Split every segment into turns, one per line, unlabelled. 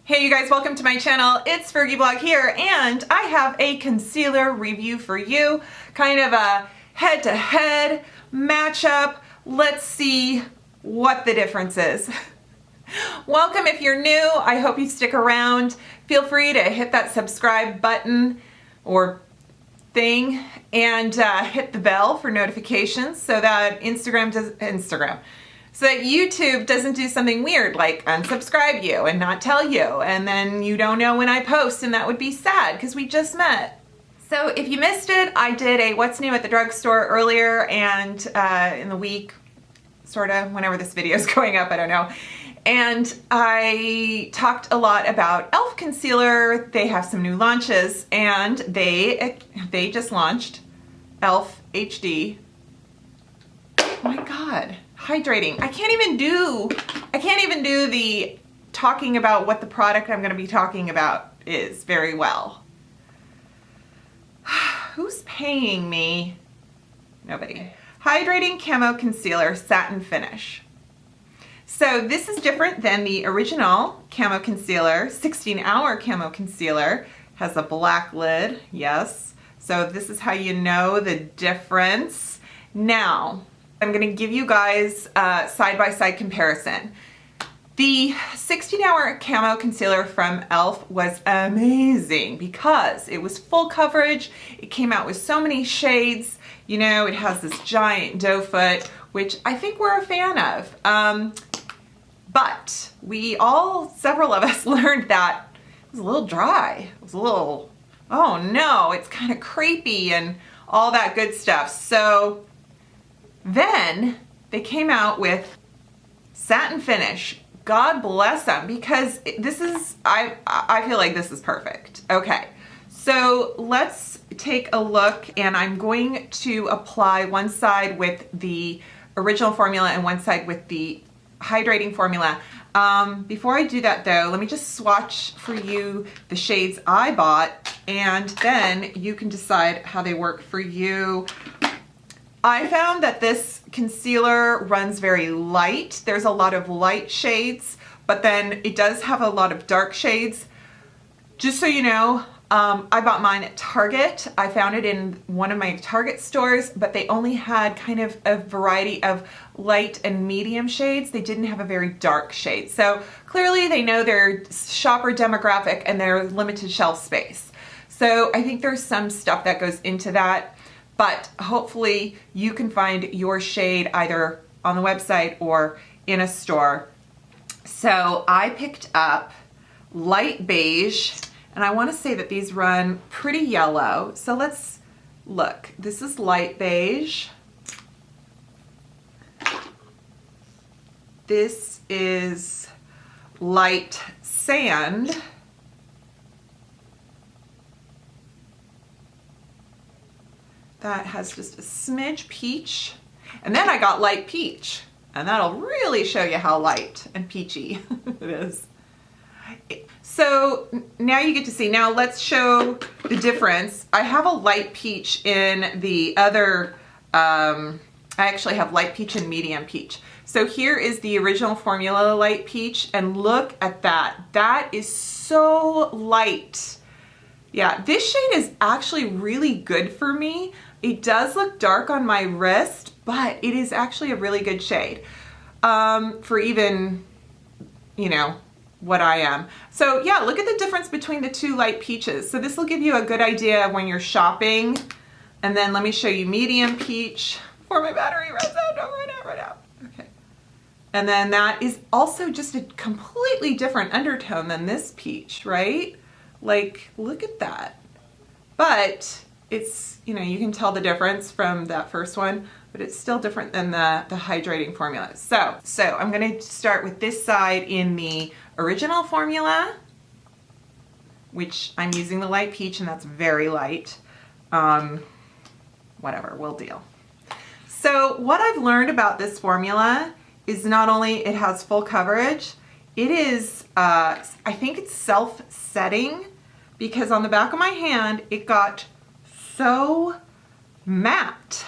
Hey you guys, welcome to my channel. It's Frugalistablog here, and I have a concealer review for you. Kind of a head-to-head matchup. Let's see what the difference is. Welcome if you're new. I hope you stick around. Feel free to hit that subscribe button or thing and hit the bell for notifications so that so that YouTube doesn't do something weird like unsubscribe you and not tell you, and then you don't know when I post, and that would be sad because we just met. So if you missed it, I did a what's new at the drugstore earlier, and in the week, sort of, whenever this video is going up, I don't know. And I talked a lot about e.l.f. concealer. They have some new launches, and they just launched e.l.f. HD. Oh my God. Hydrating. I can't even do the talking about what the product I'm going to be talking about is very well. Who's paying me? Nobody. Hydrating Camo Concealer Satin Finish. So this is different than the original Camo Concealer. 16-hour Camo Concealer has a black lid. Yes. So this is how you know the difference. Now, I'm going to give you guys a side-by-side comparison. The 16-hour Camo Concealer from e.l.f. was amazing because it was full coverage. It came out with so many shades. You know, it has this giant doe foot, which I think we're a fan of. But several of us learned that it was a little dry. It was a little, oh no, it's kind of crepey and all that good stuff. So then they came out with Satin Finish. God bless them, because this is, I feel like this is perfect. Okay, so let's take a look, and I'm going to apply one side with the original formula and one side with the hydrating formula. Before I do that though, let me just swatch for you the shades I bought, and then you can decide how they work for you. I found that this concealer runs very light. There's a lot of light shades, but then it does have a lot of dark shades. Just so you know, I bought mine at Target. I found it in one of my Target stores, but they only had kind of a variety of light and medium shades. They didn't have a very dark shade. So clearly they know their shopper demographic and their limited shelf space. So I think there's some stuff that goes into that. But hopefully you can find your shade either on the website or in a store. So I picked up light beige, and I want to say that these run pretty yellow. So let's look. This is light beige. This is light sand. That has just a smidge peach. And then I got light peach. And that'll really show you how light and peachy it is. So now you get to see. Now let's show the difference. I have a light peach in the other, I actually have light peach and medium peach. So here is the original formula light peach, and look at that. That is so light. Yeah, this shade is actually really good for me. It does look dark on my wrist, but it is actually a really good shade for even, you know, what I am. So yeah, look at the difference between the two light peaches. So this will give you a good idea of when you're shopping. And then let me show you medium peach before my battery runs out. Don't run out. Okay. And then that is also just a completely different undertone than this peach, right? Like, look at that. But it's, you know, you can tell the difference from that first one, but it's still different than the hydrating formula. So I'm gonna start with this side in the original formula, which I'm using the light peach, and that's very light. Whatever, we'll deal. So what I've learned about this formula is not only it has full coverage, it is, I think it's self-setting, because on the back of my hand, it got so matte.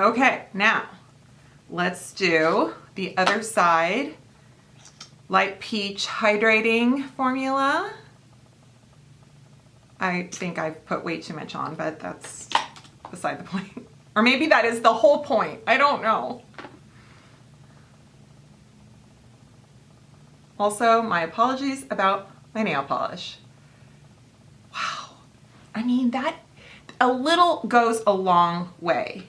Okay, now let's do the other side. Light Peach Hydrating Formula. I think I've put way too much on, but that's beside the point. Or maybe that is the whole point. I don't know. Also, my apologies about my nail polish. Wow. I mean, that a little goes a long way.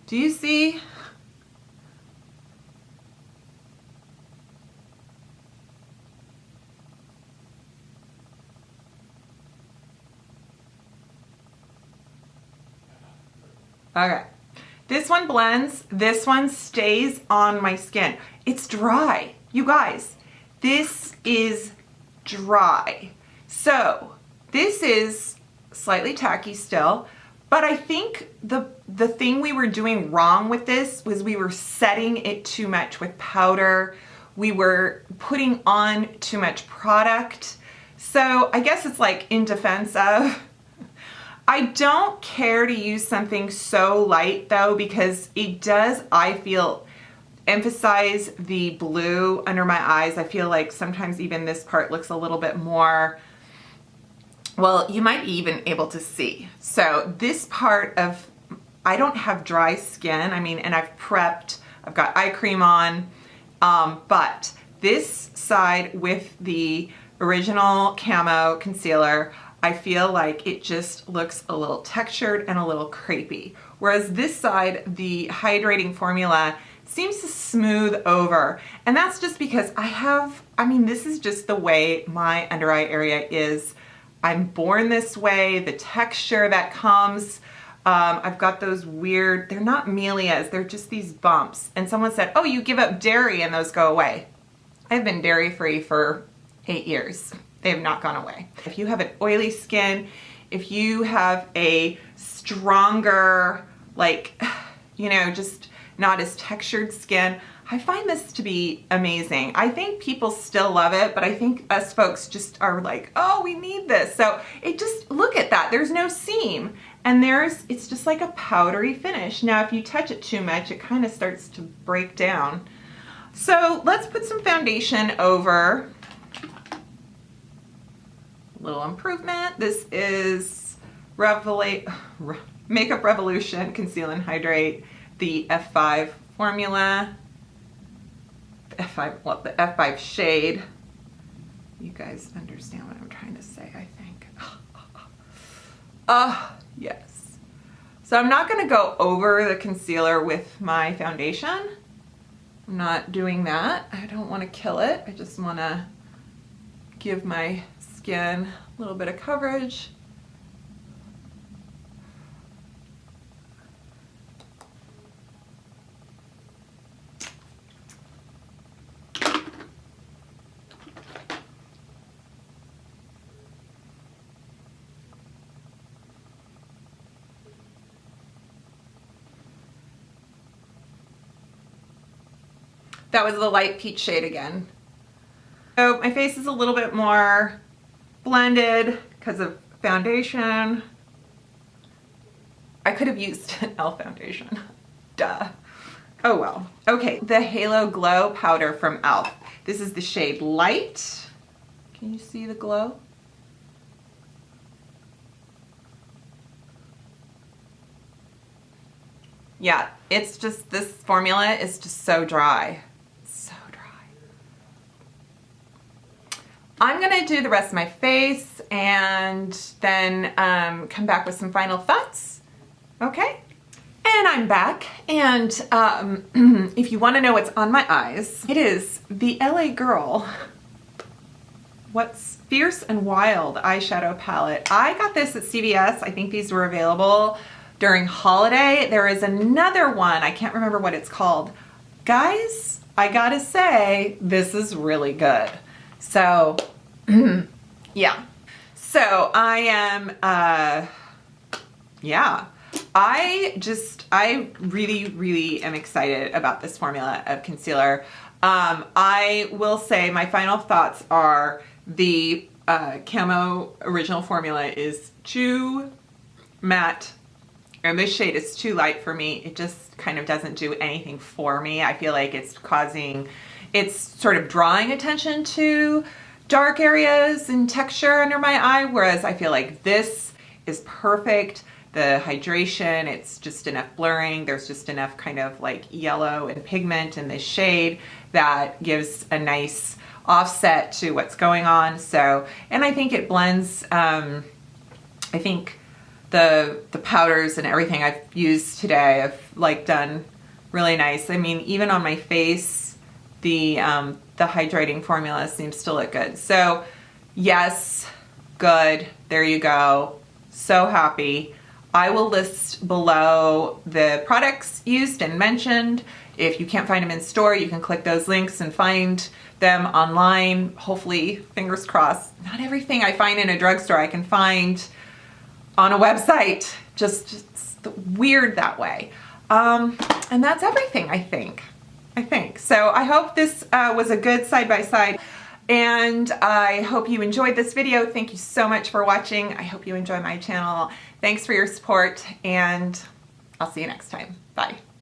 Do you see? Okay, this one blends, this one stays on my skin. It's dry, you guys. This is dry. So this is slightly tacky still, but I think the thing we were doing wrong with this was we were setting it too much with powder. We were putting on too much product. So I guess it's like in defense of, I don't care to use something so light though, because it does, I feel, emphasize the blue under my eyes. I feel like sometimes even this part looks a little bit more, well, you might be even able to see. So this part of, I don't have dry skin. I mean, and I've prepped, I've got eye cream on, but this side with the original Camo Concealer, I feel like it just looks a little textured and a little crepey. Whereas this side, the Hydrating Formula, seems to smooth over. And that's just because I mean, this is just the way my under eye area is. I'm born this way, the texture that comes. I've got those weird, they're not melias, they're just these bumps. And someone said, oh, you give up dairy and those go away. I've been dairy free for 8 years. They have not gone away. If you have an oily skin, if you have a stronger, like, you know, just not as textured skin, I find this to be amazing. I think people still love it, but I think us folks just are like, oh, we need this. So it just, look at that. There's no seam. And it's just like a powdery finish. Now, if you touch it too much, it kind of starts to break down. So let's put some foundation over. Little improvement. This is Makeup Revolution Conceal and Hydrate, the F5 formula. The F5 shade. You guys understand what I'm trying to say, I think. Yes. So I'm not going to go over the concealer with my foundation. I'm not doing that. I don't want to kill it. I just want to give my skin a little bit of coverage. That was the light peach shade again. So my face is a little bit more blended because of foundation. I could have used an e.l.f. foundation. Duh. Oh well. Okay, the Halo Glow powder from e.l.f. This is the shade Light. Can you see the glow? Yeah, it's just, this formula is just so dry. I'm gonna do the rest of my face and then come back with some final thoughts. Okay? And I'm back, and if you wanna know what's on my eyes, it is the LA Girl What's Fierce and Wild eyeshadow palette. I got this at CVS. I think these were available during holiday. There is another one, I can't remember what it's called. Guys, I gotta say, this is really good. So, yeah. So I am, yeah. I really am excited about this formula of concealer. I will say my final thoughts are the Camo original formula is too matte And this shade is too light for me. It just kind of doesn't do anything for me. I feel like it's sort of drawing attention to dark areas and texture under my eye, whereas I feel like this is perfect. The hydration, it's just enough blurring. There's just enough kind of like yellow and pigment in this shade that gives a nice offset to what's going on. So, and I think it blends, I think the powders and everything I've used today have like done really nice. I mean, even on my face, the hydrating formula seems to look good. So yes, good, there you go. So happy. I will list below the products used and mentioned. If you can't find them in store, you can click those links and find them online. Hopefully, fingers crossed. Not everything I find in a drugstore I can find on a website. Just weird that way. And that's everything, I think. So I hope this was a good side-by-side. And I hope you enjoyed this video. Thank you so much for watching. I hope you enjoy my channel. Thanks for your support, and I'll see you next time. Bye.